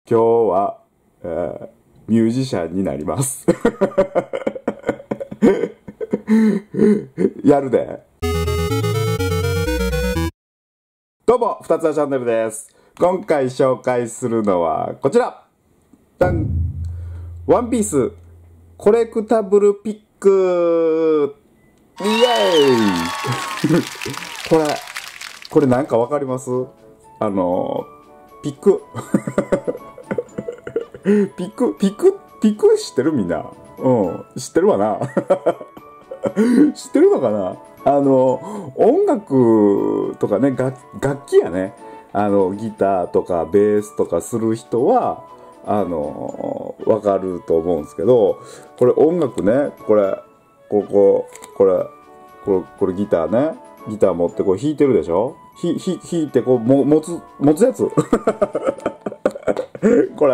今日は、ミュージシャンになります。やるで。どうも、二つはチャンネルです。今回紹介するのはこちら。ダン。ワンピースコレクタブルピック。イエーイこれなんかわかります？ピック。ピック知ってるみんな。うん。知ってるわな。知ってるのかな？音楽とかね、楽器やね。ギターとかベースとかする人は、わかると思うんですけど、これ音楽ね、これギターね。ギター持ってこう弾いてるでしょ？弾いてこう持つやつ。こ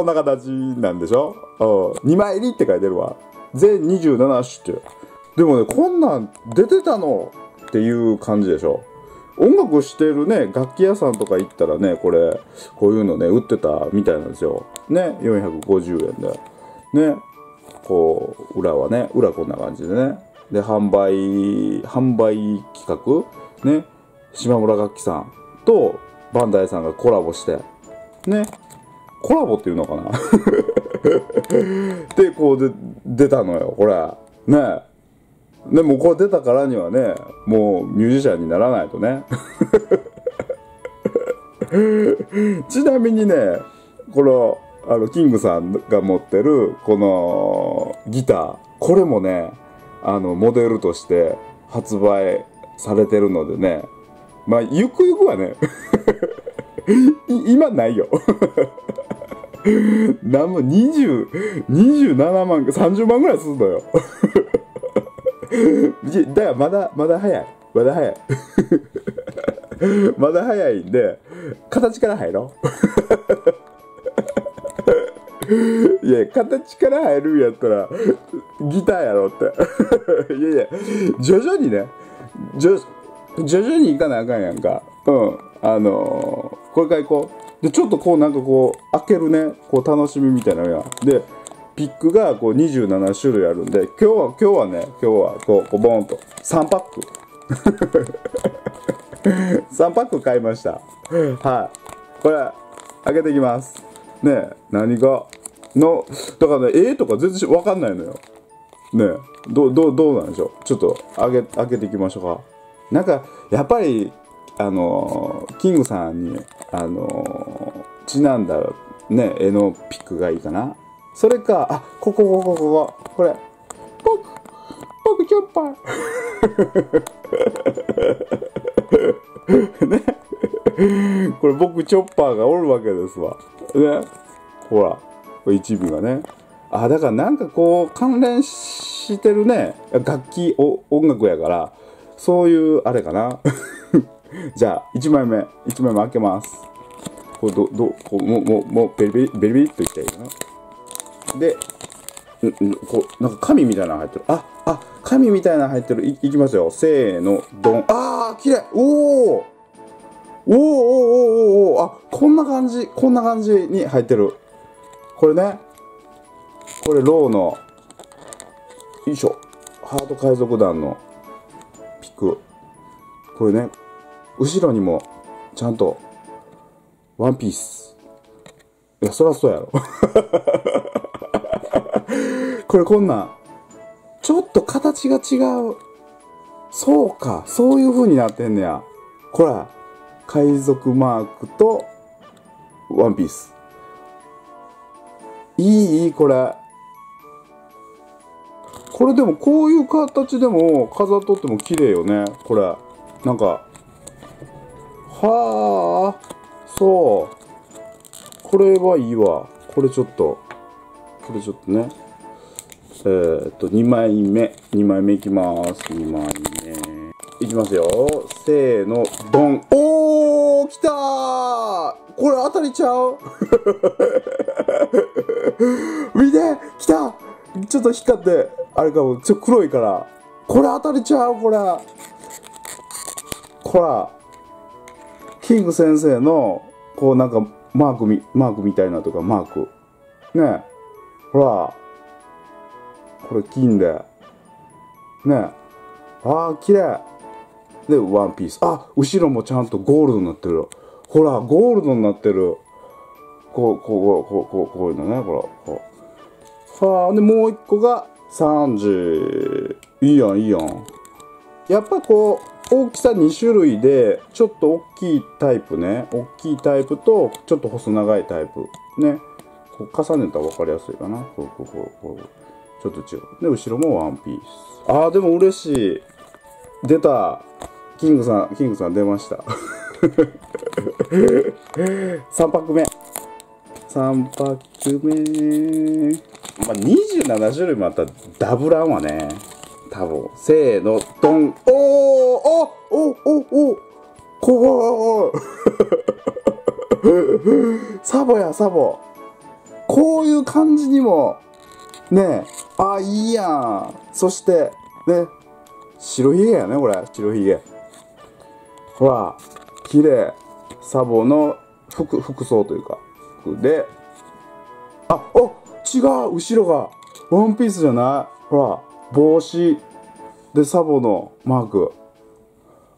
んな形なんでしょ？2枚入りって書いてるわ。全27種って。でもね、こんなん出てたのっていう感じでしょ？音楽してるね、楽器屋さんとか行ったらね、こういうのね、売ってたみたいなんですよ。ね、450円で。ね、こう、裏こんな感じでね。で、販売企画ね、島村楽器さんとバンダイさんがコラボして、ね、コラボっていうのかなで、こう出たのよ、これ。ね。でもこれ出たからにはね、もうミュージシャンにならないとね。ちなみにね、キングさんが持ってる、このギター、これもね、モデルとして発売されてるのでね、まあ、ゆくゆくはね、今ないよ。なんも27万、30万ぐらいするのよ。だからまだ早い。まだ早いんで、形から入ろう。いや、形から入るんやったら、ギターやろって。いや、徐々にね、徐々に行かなあかんやんか。うん。これから行こう。で、ちょっとこう開けるね、こう楽しみみたいなのや。で、ピックがこう27種類あるんで、今日はこうボーンと3パック。3パック買いました。はい。これ、開けていきます。ねえ、何がだからね、とか全然わかんないのよ。ねえ、どうなんでしょう。ちょっと開けていきましょうか。なんか、やっぱり、キングさんに、ちなんだ、ね、絵のピックがいいかな。それか、これ。僕チョッパー。ね。これ僕チョッパーがおるわけですわ。ね。ほら、これ一尾がね。だからなんかこう、関連してるね、音楽やから、そういうあれかな。じゃあ、1枚目開けます。これもう、ベリベリっといきたいかな。で、なんか紙みたいなの入ってる。紙みたいなの入ってる。いきますよ。せーの、ドン。綺麗。おー。こんな感じに入ってる。これね。これ、ローの、よいしょ。ハート海賊団のピック。これね、後ろにも、ちゃんと、ワンピース。いや、そらそうやろ。これこんなん、ちょっと形が違う。そうか、そういう風になってんねや。これ、海賊マークと、ワンピース。いい、これ。これでも、こういう形でも、飾っとっても綺麗よね。これ。なんか、そう。これはいいわ。これちょっとね。2枚目いきます。2枚目。いきますよ。せーの、ドン。おー、来たー。これ当たりちゃう見て、来た。ちょっと光って、あれかも、黒いから。これ当たりちゃう、これ。ほら、キング先生の、こうなんかマークみたいなとかマーク。ね。ほら。これ金で。ね。ああ、綺麗。で、ワンピース。あ、後ろもちゃんとゴールドになってる。ほら、ゴールドになってる。こういうのね、これ。はあ、で、もう一個が30。いいやん、いいやん。やっぱこう、大きさ2種類で、ちょっと大きいタイプね。大きいタイプと、ちょっと細長いタイプ。ね。こう重ねたら分かりやすいかな。こう。ちょっと違う。で、後ろもワンピース。ああ、でも嬉しい。出た。キングさん出ました。3パック目。3パック目。まあ、27種類もあったらダブらんわね。多分。せーの、ドン。こう。サボや、サボ。こういう感じにも、ねえ。あ、いいやん。そして、ね。白ひげやね、これ。白ひげ。ほら、綺麗。サボの服装というか。で、違う、後ろが。ワンピースじゃない？ほら、帽子。で、サボのマーク。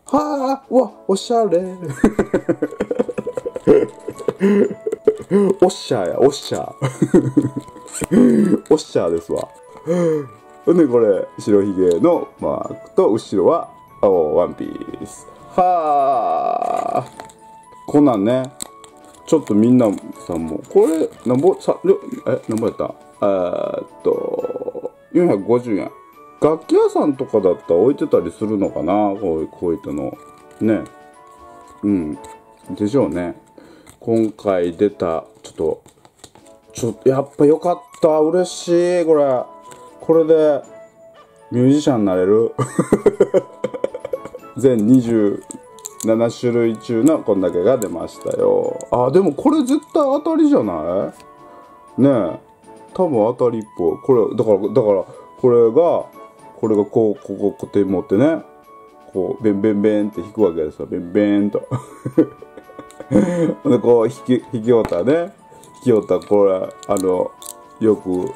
はあ、うわ、おしゃれ。おっしゃーや、おっしゃー。おっしゃーですわ。で、これ、白ひげのマークと、後ろは、ワンピース。はあ。こんなんね。ちょっとみんなさんも、これ、なんぼやった450円。楽器屋さんとかだったら置いてたりするのかな、こういったの。ね。うん。でしょうね。今回出た、ちょっと、やっぱよかった。嬉しい、これ。これで、ミュージシャンになれる。全27種類中のこんだけが出ましたよ。あ、でもこれ絶対当たりじゃないねえ。多分当たりっぽい。これ、だから、これがこう固定持ってね。こう、ベンベンベンって弾くわけですよ。ベンベンと。で、こう、弾きよったね。弾きよったら、これ、よく、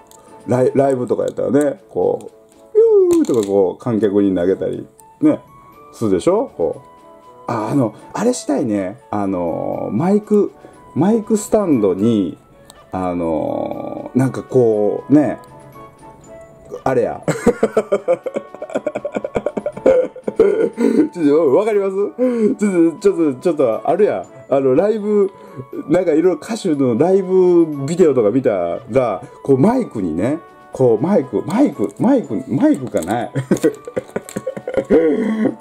ライブとかやったらね、こう、ヒューとかこう、観客に投げたり、ね、するでしょこう。あれしたいね。マイクスタンドに、なんかこう、ね、あれや。わかりますちょっと、あるやん。ライブ、なんかいろいろ歌手のライブビデオとか見たら、こうマイクにね、こうマイクかない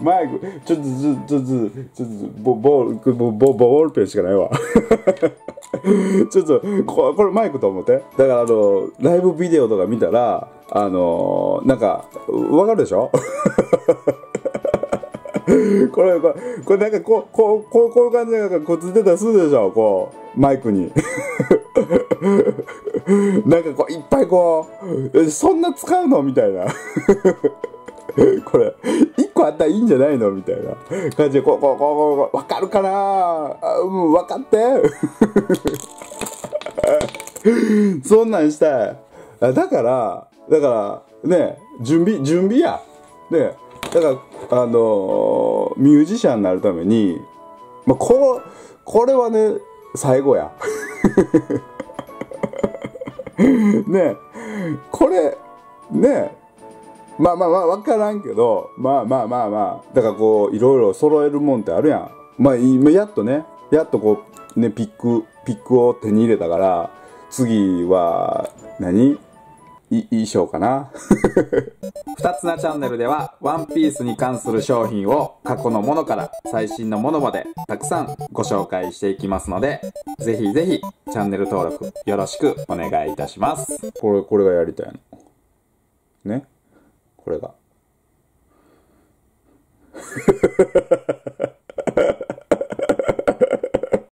マイク、ちょっと、ボールペンしかないわ。ちょっと、これマイクと思って。だからライブビデオとか見たら、なんか、わかるでしょこれなんかこういう感じでなんかこうつってたりするでしょこう、マイクに。なんかこう、いっぱいこう、そんな使うのみたいな。これ、一個あったらいいんじゃないのみたいな感じで、わかるかなわかって。そんなんしたい。だから、ね、準備や。ね、だから、ミュージシャンになるために、まあ、これはね、最後や。ね、これ、ね、まあ、わからんけど、まあ。だからこう、いろいろ揃えるもんってあるやん。まあ、今やっとこう、ね、ピックを手に入れたから、次は衣装かな。二つなチャンネルでは、ワンピースに関する商品を過去のものから最新のものまでたくさんご紹介していきますので、ぜひぜひチャンネル登録よろしくお願いいたします。これがやりたいの。ね。これが。